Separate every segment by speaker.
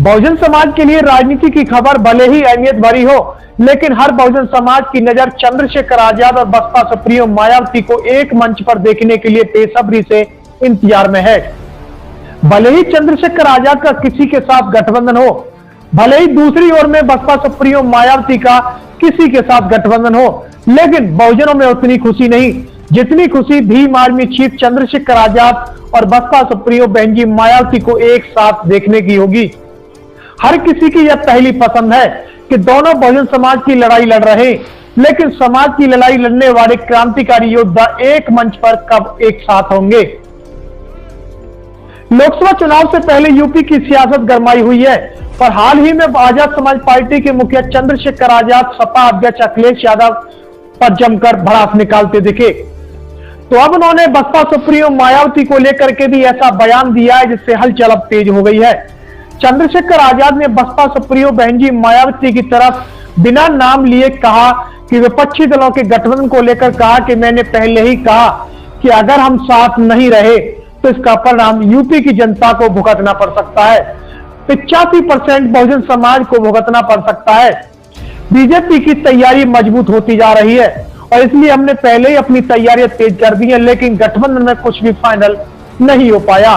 Speaker 1: बहुजन समाज के लिए राजनीति की खबर भले ही अहमियत भरी हो, लेकिन हर बहुजन समाज की नजर चंद्रशेखर आजाद और बसपा सुप्रीमो मायावती को एक मंच पर देखने के लिए बेसब्री से इंतजार में है। भले ही चंद्रशेखर आजाद का किसी के साथ गठबंधन हो, भले ही दूसरी ओर में बसपा सुप्रीमो मायावती का किसी के साथ गठबंधन हो, लेकिन बहुजनों में उतनी खुशी नहीं जितनी खुशी भीम आर्मी चीफ चंद्रशेखर आजाद और बसपा सुप्रीमो बहनजी मायावती को एक साथ देखने की होगी। हर किसी की यह पहली पसंद है कि दोनों बहुजन समाज की लड़ाई लड़ रहे हैं, लेकिन समाज की लड़ाई लड़ने वाले क्रांतिकारी योद्धा एक मंच पर कब एक साथ होंगे। लोकसभा चुनाव से पहले यूपी की सियासत गरमाई हुई है, पर हाल ही में आजाद समाज पार्टी के मुखिया चंद्रशेखर आजाद सपा अध्यक्ष अखिलेश यादव पर जमकर भड़ास निकालते दिखे। तो अब उन्होंने बसपा सुप्रीमो मायावती को लेकर के भी ऐसा बयान दिया है जिससे हलचल अब तेज हो गई है। चंद्रशेखर आजाद ने बसपा सुप्रीमो बहनजी मायावती की तरफ बिना नाम लिए कहा कि विपक्षी दलों के गठबंधन को लेकर कहा कि मैंने पहले ही कहा कि अगर हम साथ नहीं रहे तो इसका परिणाम यूपी की जनता को भुगतना पड़ सकता है। 85% बहुजन समाज को भुगतना पड़ सकता है। बीजेपी की तैयारी मजबूत होती जा रही है और इसलिए हमने पहले ही अपनी तैयारियां तेज कर दी है, लेकिन गठबंधन में कुछ भी फाइनल नहीं हो पाया।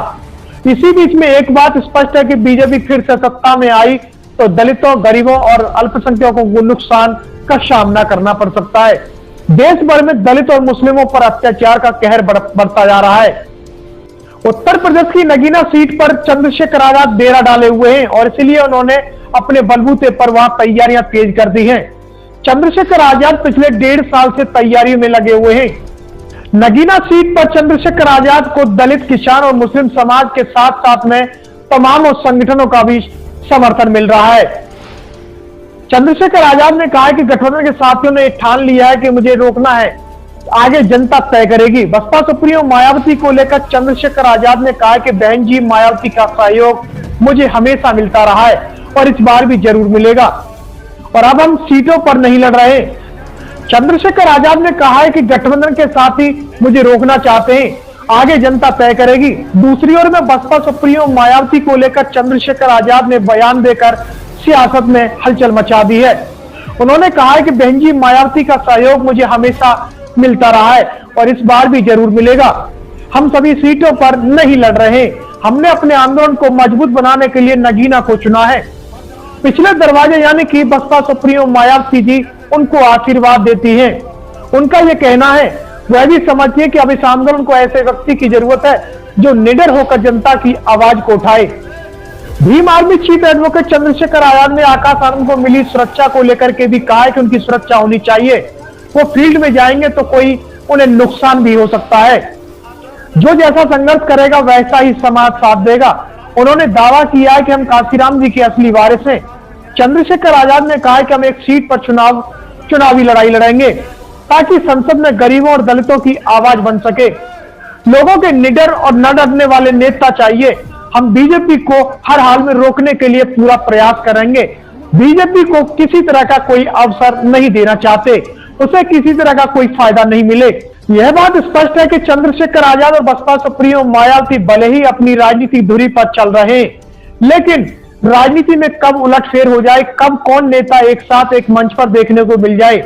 Speaker 1: इसी बीच में एक बात स्पष्ट है कि बीजेपी फिर से सत्ता में आई तो दलितों, गरीबों और अल्पसंख्यकों को नुकसान का सामना करना पड़ सकता है। देश भर में दलित और मुस्लिमों पर अत्याचार का कहर बढ़ता जा रहा है। उत्तर प्रदेश की नगीना सीट पर चंद्रशेखर आजाद डेरा डाले हुए हैं और इसलिए उन्होंने अपने बलबूते पर वहां तैयारियां तेज कर दी हैं। चंद्रशेखर आजाद पिछले 1.5 साल से तैयारियों में लगे हुए हैं। नगीना सीट पर चंद्रशेखर आजाद को दलित, किसान और मुस्लिम समाज के साथ साथ में तमाम संगठनों का भी समर्थन मिल रहा है। चंद्रशेखर आजाद ने कहा है कि गठबंधन के साथियों ने ठान लिया है कि मुझे रोकना है, आगे जनता तय करेगी। बसपा सुप्रीमो मायावती को लेकर चंद्रशेखर आजाद ने कहा कि बहन जी मायावती का सहयोग मुझे हमेशा मिलता रहा है और इस बार भी जरूर मिलेगा और अब हम सीटों पर नहीं लड़ रहे। चंद्रशेखर आजाद ने कहा है कि गठबंधन के साथी मुझे रोकना चाहते हैं, आगे जनता तय करेगी। दूसरी ओर में बसपा सुप्रीमो मायावती को लेकर चंद्रशेखर आजाद ने बयान देकर सियासत में हलचल मचा दी है। उन्होंने कहा है कि बहन जी मायावती का सहयोग मुझे हमेशा मिलता रहा है और इस बार भी जरूर मिलेगा। हम सभी सीटों पर नहीं लड़ रहे, हमने अपने आंदोलन को मजबूत बनाने के लिए नगीना को चुना है। पिछले दरवाजे यानी कि बसपा सुप्रीमो मायावती जी उनको आशीर्वाद देती हैं। उनका यह कहना है, वह भी समझिए कि अब इस आंदोलन को ऐसे व्यक्ति की जरूरत है जो निडर होकर जनता की आवाज को उठाए। Bhim army chief advocate Chandrashekhar Azad ने आकाश आनंद को मिली सुरक्षा को लेकर के भी कहा है कि उनकी सुरक्षा होनी चाहिए। वो फील्ड में जाएंगे तो कोई उन्हें नुकसान भी हो सकता है। जो जैसा संघर्ष करेगा वैसा ही समाज साथ देगा। उन्होंने दावा किया है कि हम काशीराम जी के असली वारिस हैं। चंद्रशेखर आजाद ने कहा है कि हम एक सीट पर चुनावी लड़ाई लड़ेंगे ताकि संसद में गरीबों और दलितों की आवाज बन सके। लोगों के निडर और न डरने वाले नेता चाहिए। हम बीजेपी को हर हाल में रोकने के लिए पूरा प्रयास करेंगे। बीजेपी को किसी तरह का कोई अवसर नहीं देना चाहते, उसे किसी तरह का कोई फायदा नहीं मिले। यह बात स्पष्ट है कि चंद्रशेखर आजाद और बसपा सुप्रीमो मायावती भले ही अपनी राजनीतिक धुरी पर चल रहे हैं, लेकिन राजनीति में कब उलटफेर हो जाए, कब कौन नेता एक साथ एक मंच पर देखने को मिल जाए,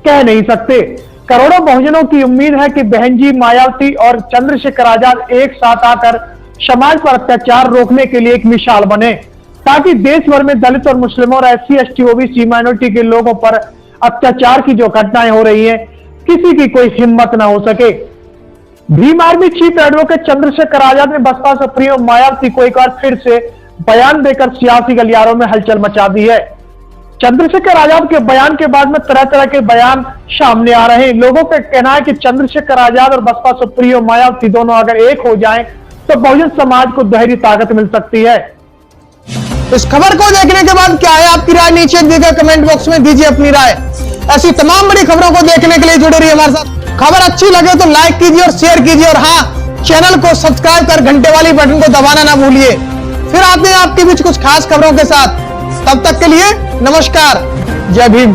Speaker 1: कह नहीं सकते। करोड़ों बहुजनों की उम्मीद है कि बहन जी मायावती और चंद्रशेखर आजाद एक साथ आकर समाज पर अत्याचार रोकने के लिए एक मिसाल बने, ताकि देश भर में दलित और मुस्लिमों और SC, ST, OBC माइनॉरिटी के लोगों पर अत्याचार की जो घटनाएं हो रही हैं, किसी की कोई हिम्मत ना हो सके। Bhim army chief advocate Chandrashekhar Azad ने बसपा सुप्रीमो मायावती को एक बार फिर से बयान देकर सियासी गलियारों में हलचल मचा दी है। चंद्रशेखर आजाद के बयान के बाद में तरह तरह के बयान सामने आ रहे हैं। लोगों का कहना है कि चंद्रशेखर आजाद और बसपा सुप्रीमो मायावती दोनों अगर एक हो जाएं तो बहुजन समाज को गहरी ताकत मिल सकती है।
Speaker 2: इस खबर को देखने के बाद क्या है आपकी राय, नीचे दिए गए कमेंट बॉक्स में दीजिए अपनी राय। ऐसी तमाम बड़ी खबरों को देखने के लिए जुड़े रहिए हमारे साथ। खबर अच्छी लगे तो लाइक कीजिए और शेयर कीजिए और हाँ, चैनल को सब्सक्राइब कर घंटे वाली बटन को दबाना ना भूलिए। फिर आते हैं आपके बीच कुछ खास खबरों के साथ। तब तक के लिए नमस्कार, जय भीम।